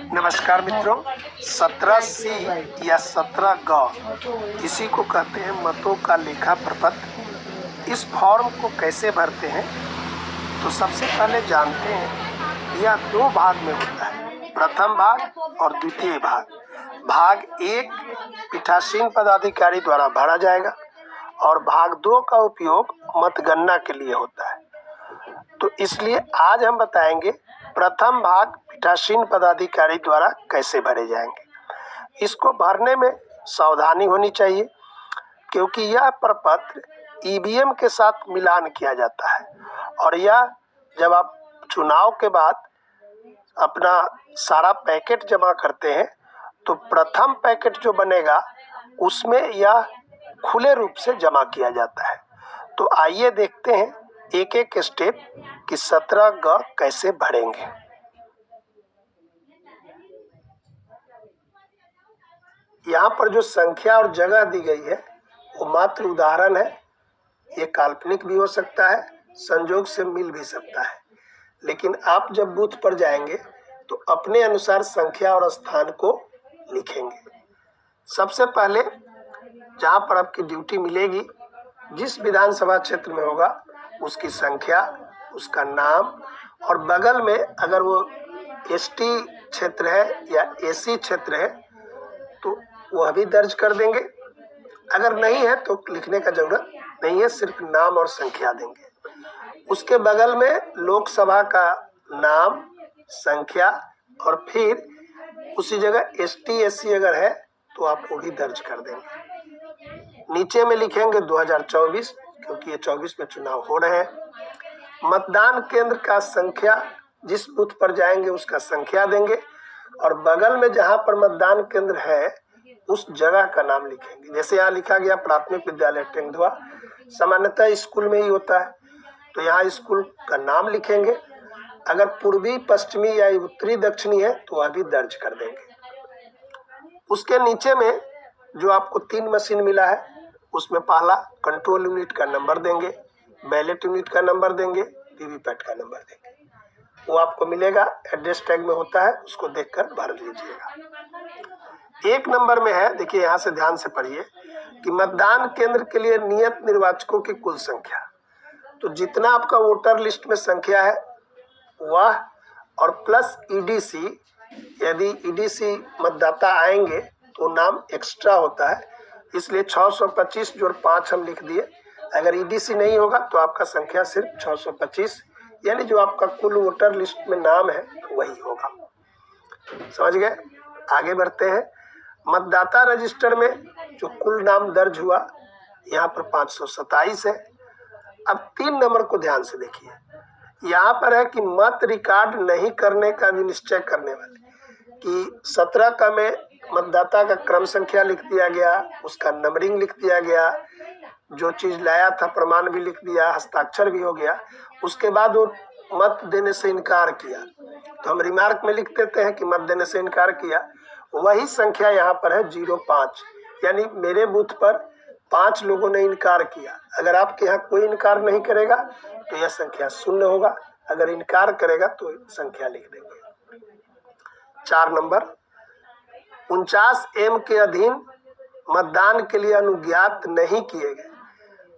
नमस्कार मित्रों, 17C या 17G इसी को कहते हैं मतों का लेखा प्रपत्र। इस फॉर्म को कैसे भरते हैं तो सबसे पहले जानते हैं यह दो भाग में होता है, प्रथम भाग और द्वितीय भाग। भाग 1 पीठासीन पदाधिकारी द्वारा भरा जाएगा और भाग 2 का उपयोग मतगणना के लिए होता है। तो इसलिए आज हम बताएंगे प्रथम भाग पीठासीन पदाधिकारी द्वारा कैसे भरे जाएंगे। इसको भरने में सावधानी होनी चाहिए क्योंकि यह प्रपत्र ईवीएम के साथ मिलान किया जाता है और यह जब आप चुनाव के बाद अपना सारा पैकेट जमा करते हैं तो प्रथम पैकेट जो बनेगा उसमें यह खुले रूप से जमा किया जाता है। तो आइए देखते हैं एक एक स्टेप कि 17G कैसे भरेंगे। यहाँ पर जो संख्या और जगह दी गई है वो मात्र उदाहरण है। ये काल्पनिक भी हो सकता है, संजोग से मिल भी सकता है, लेकिन आप जब बूथ पर जाएंगे तो अपने अनुसार संख्या और स्थान को लिखेंगे। सबसे पहले जहाँ पर आपकी ड्यूटी मिलेगी, जिस विधानसभा क्षेत्र में होगा उसकी संख्या, उसका नाम और बगल में अगर वो एसटी क्षेत्र है या एसी क्षेत्र है तो वह भी दर्ज कर देंगे। अगर नहीं है तो लिखने का जरूरत नहीं है, सिर्फ नाम और संख्या देंगे। उसके बगल में लोकसभा का नाम, संख्या और फिर उसी जगह एसटी एससी अगर है तो आप वो भी दर्ज कर देंगे। नीचे में लिखेंगे 2024 क्योंकि ये 24 में चुनाव हो रहे हैं। मतदान केंद्र का संख्या, जिस बूथ पर जाएंगे उसका संख्या देंगे और बगल में जहां पर मतदान केंद्र है उस जगह का नाम लिखेंगे। जैसे यहाँ लिखा गया प्राथमिक विद्यालय टेंगधुआ, सामान्यतः स्कूल में ही होता है तो यहाँ स्कूल का नाम लिखेंगे। अगर पूर्वी पश्चिमी या उत्तरी दक्षिणी है तो वह भी दर्ज कर देंगे। उसके नीचे में जो आपको 3 मशीन मिला है उसमें पहला कंट्रोल यूनिट का नंबर देंगे, बैलेट यूनिट का नंबर देंगे, वीवीपैट का नंबर देंगे। वो आपको मिलेगा, एड्रेस टैग में होता है, उसको देखकर भर लीजिएगा। 1 नंबर में है, देखिए यहाँ से ध्यान से पढ़िए कि मतदान केंद्र के लिए नियत निर्वाचकों की कुल संख्या। तो जितना आपका वोटर लिस्ट में संख्या है वह और प्लस ईडीसी, यदि ईडीसी मतदाता आएंगे तो नाम एक्स्ट्रा होता है, इसलिए 625 जोड़ 5 हम लिख दिए। अगर ईडीसी नहीं होगा तो आपका संख्या सिर्फ 625 यानी जो आपका कुल वोटर लिस्ट में नाम है वही होगा। समझ गए? आगे बढ़ते हैं। मतदाता रजिस्टर में जो कुल नाम दर्ज हुआ यहाँ पर 527 है। अब 3 नंबर को ध्यान से देखिए, यहाँ पर है कि मत रिकॉर्ड नहीं करने का भी निश्चय करने वाले कि 17 में मतदाता का क्रम संख्या लिख दिया गया, उसका नंबरिंग लिख दिया गया, जो चीज लाया था प्रमाण भी लिख दिया, हस्ताक्षर भी हो गया। उसके बाद वो मत देने से इनकार किया तो हम रिमार्क में लिख देते हैं कि मत देने से इनकार किया। वही संख्या यहाँ पर है 05, यानी मेरे बूथ पर 5 लोगों ने इनकार किया। अगर आपके यहाँ कोई इनकार नहीं करेगा तो यह संख्या 0 होगा, अगर इनकार करेगा तो संख्या लिख देंगे। 4 नंबर 49M के अधीन मतदान के लिए अनुज्ञात नहीं किए गए।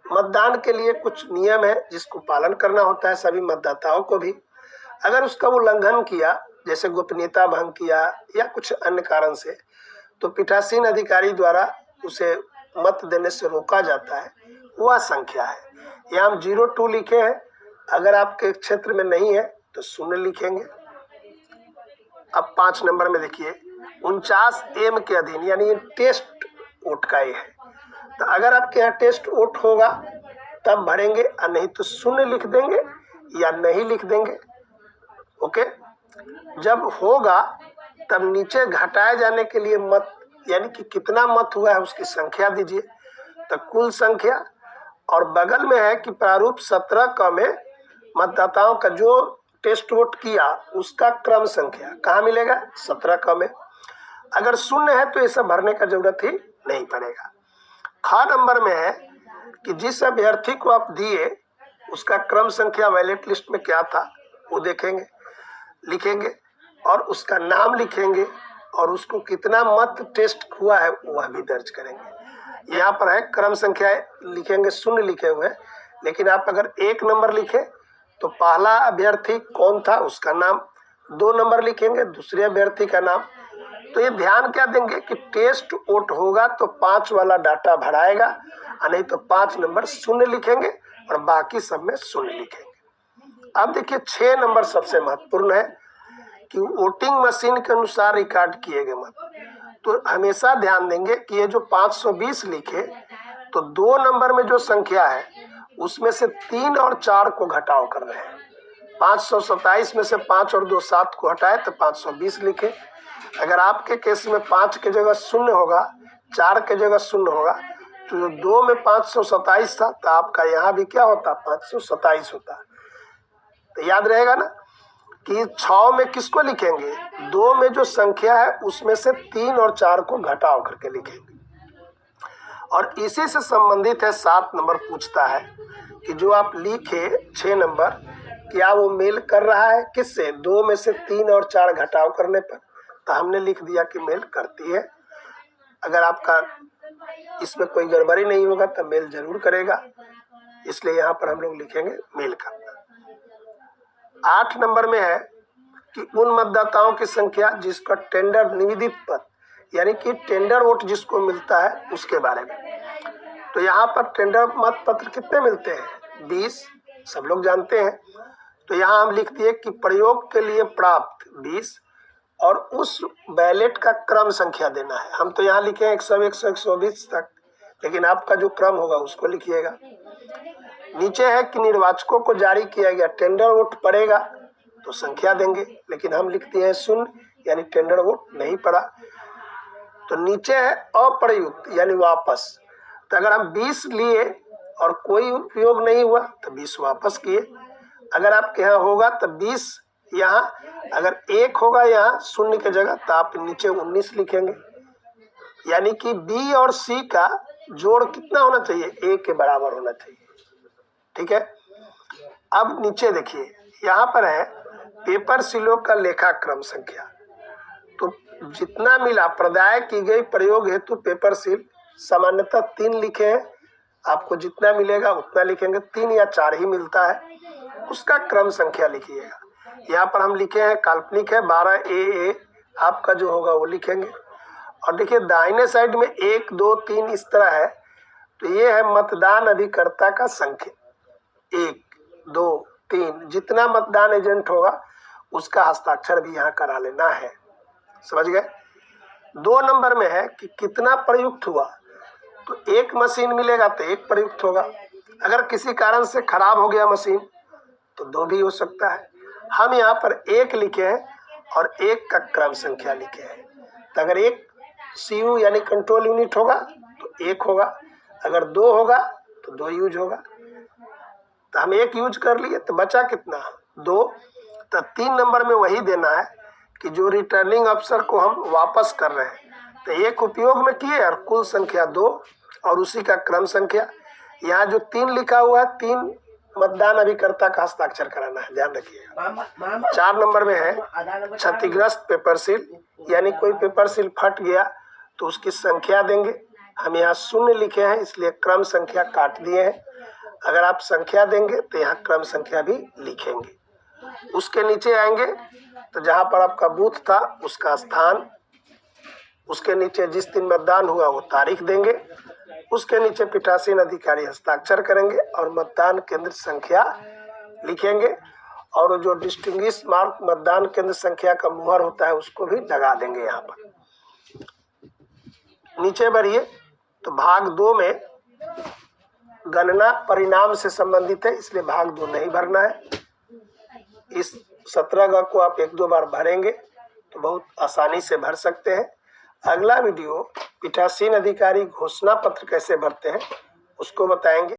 मतदान के लिए कुछ नियम है जिसको पालन करना होता है सभी मतदाताओं को भी। अगर उसका उल्लंघन किया, जैसे गोपनीयता भंग किया या कुछ अन्य कारण से, तो पीठासीन अधिकारी द्वारा उसे मत देने से रोका जाता है। वह संख्या है, यहाँ हम 02 लिखे हैं। अगर आपके क्षेत्र में नहीं है तो 0 लिखेंगे। अब 5 नंबर में देखिए 49M के अधीन, यानी ये टेस्ट वोट का ये है। तो अगर आपके यहाँ टेस्ट वोट होगा तब भरेंगे और नहीं तो 0 लिख देंगे या नहीं लिख देंगे। ओके, जब होगा तब नीचे घटाए जाने के लिए मत, यानी कि कितना मत हुआ है उसकी संख्या दीजिए, तो कुल संख्या। और बगल में है कि प्रारूप 17K में मतदाताओं का जो टेस्ट वोट किया उसका क्रम संख्या कहाँ मिलेगा? 17K में। अगर 0 है तो ये सब भरने का जरूरत ही नहीं पड़ेगा। ख नंबर में है कि जिस अभ्यर्थी को आप दिए उसका क्रम संख्या बैलेट लिस्ट में क्या था वो देखेंगे, लिखेंगे। और उसका नाम लिखेंगे और उसको कितना मत टेस्ट हुआ है वह भी दर्ज करेंगे। यहाँ पर है क्रम संख्या लिखेंगे, शून्य लिखे हुए हैं, लेकिन आप अगर 1 नंबर लिखे तो पहला अभ्यर्थी कौन था उसका नाम, 2 नंबर लिखेंगे दूसरे अभ्यर्थी का नाम। तो ये ध्यान क्या देंगे कि टेस्ट वोट होगा तो 5 वाला डाटा भराएगा, और नहीं तो 5 नंबर शून्य लिखेंगे और बाकी सब में शून्य लिखेंगे। अब देखिए 6 नंबर सबसे महत्वपूर्ण है कि वोटिंग मशीन के अनुसार रिकॉर्ड किए गए मत। तो हमेशा ध्यान देंगे कि ये जो 520 लिखे तो 2 नंबर में जो संख्या है उसमें से 3 और 4 को घटाव कर रहे हैं। 527 में से 5 और 2 7 को हटाए तो 520 लिखे। अगर आपके केस में 5 की जगह 0 होगा, 4 की जगह 0 होगा, तो जो 2 में 527 था तो आपका यहाँ भी क्या होता, 527 होता। तो याद रहेगा ना कि 6 में किसको लिखेंगे, 2 में जो संख्या है उसमें से 3 और 4 को घटाव करके लिखेंगे। और इसी से संबंधित है 7 नंबर, पूछता है कि जो आप लिखे 6 नंबर क्या वो मेल कर रहा है किससे, 2 में से 3 और 4 घटाव करने पर। तो हमने लिख दिया कि मेल करती है। अगर आपका इसमें कोई गड़बड़ी नहीं होगा तो मेल जरूर करेगा, इसलिए यहाँ पर हम लोग लिखेंगे मेल करना। 8 नंबर में है कि उन मतदाताओं की संख्या जिसका टेंडर निवेदित पत्र यानी कि टेंडर वोट जिसको मिलता है उसके बारे में। तो यहाँ पर टेंडर मत पत्र कितने मिलते हैं, 20, सब लोग जानते हैं। तो यहाँ हम लिख दिए कि प्रयोग के लिए प्राप्त 20 और उस बैलेट का क्रम संख्या देना है। हम तो यहाँ लिखे 100, 100, 120 तक, लेकिन आपका जो क्रम होगा उसको लिखिएगा। नीचे है कि निर्वाचकों को जारी किया गया टेंडर वोट पड़ेगा तो संख्या देंगे, लेकिन हम लिखते हैं 0 यानी टेंडर वोट नहीं पड़ा। तो नीचे है अप्रयुक्त यानी वापस। तो अगर हम 20 लिए और कोई उपयोग नहीं हुआ तो 20 वापस किए। अगर आपके यहाँ होगा तो 20 यहाँ, अगर 1 होगा यहाँ 0 की जगह तो आप नीचे 19 लिखेंगे। यानी कि बी और सी का जोड़ कितना होना चाहिए, 1 के बराबर होना चाहिए। ठीक है। अब नीचे देखिए यहाँ पर है पेपर सीलों का लेखा क्रम संख्या। तो जितना मिला प्रदाय की गई प्रयोग हेतु पेपर सील, सामान्यतः 3 लिखे हैं, आपको जितना मिलेगा उतना लिखेंगे, 3 या 4 ही मिलता है, उसका क्रम संख्या लिखिएगा। यहाँ पर हम लिखे हैं काल्पनिक है 12 ए, आपका जो होगा वो लिखेंगे। और देखिए दाहिने साइड में 1 2 3 इस तरह है, तो ये है मतदान अभिकर्ता का संख्या, 1 2 3, जितना मतदान एजेंट होगा उसका हस्ताक्षर भी यहाँ करा लेना है। समझ गए। 2 नंबर में है कि कितना प्रयुक्त हुआ, तो 1 मशीन मिलेगा तो 1 प्रयुक्त होगा। अगर किसी कारण से खराब हो गया मशीन तो 2 भी हो सकता है। हम यहाँ पर 1 लिखे हैं और 1 का क्रम संख्या लिखे हैं। तो अगर 1 CU यानी कंट्रोल यूनिट होगा तो 1 होगा, अगर 2 होगा तो 2 यूज होगा। तो हम 1 यूज कर लिए तो बचा कितना, 2। तो 3 नंबर में वही देना है कि जो रिटर्निंग अफसर को हम वापस कर रहे हैं, तो 1 उपयोग में किए और कुल संख्या 2 और उसी का क्रम संख्या। यहाँ जो 3 लिखा हुआ है 3 मतदान अभिकर्ता का हस्ताक्षर कराना है, ध्यान रखिएगा। 4 नंबर में है क्षतिग्रस्त पेपर सील, यानी कोई पेपर सील फट गया तो उसकी संख्या देंगे। हम यहाँ 0 लिखे हैं इसलिए क्रम संख्या काट दिए हैं। अगर आप संख्या देंगे तो यहाँ क्रम संख्या भी लिखेंगे। उसके नीचे आएंगे तो जहाँ पर आपका बूथ था उसका स्थान, उसके नीचे जिस दिन मतदान हुआ वो तारीख देंगे, उसके नीचे पीठासीन अधिकारी हस्ताक्षर करेंगे और मतदान केंद्र संख्या लिखेंगे। और जो डिस्टिंग्विश मार्क मतदान केंद्र संख्या का मुहर होता है उसको भी लगा देंगे। यहाँ पर नीचे बढ़िए तो भाग 2 में गणना परिणाम से संबंधित है, इसलिए भाग 2 नहीं भरना है। इस 17 को आप 1-2 बार भरेंगे तो बहुत आसानी से भर सकते हैं। अगला वीडियो पीठासीन अधिकारी घोषणा पत्र कैसे भरते हैं उसको बताएंगे।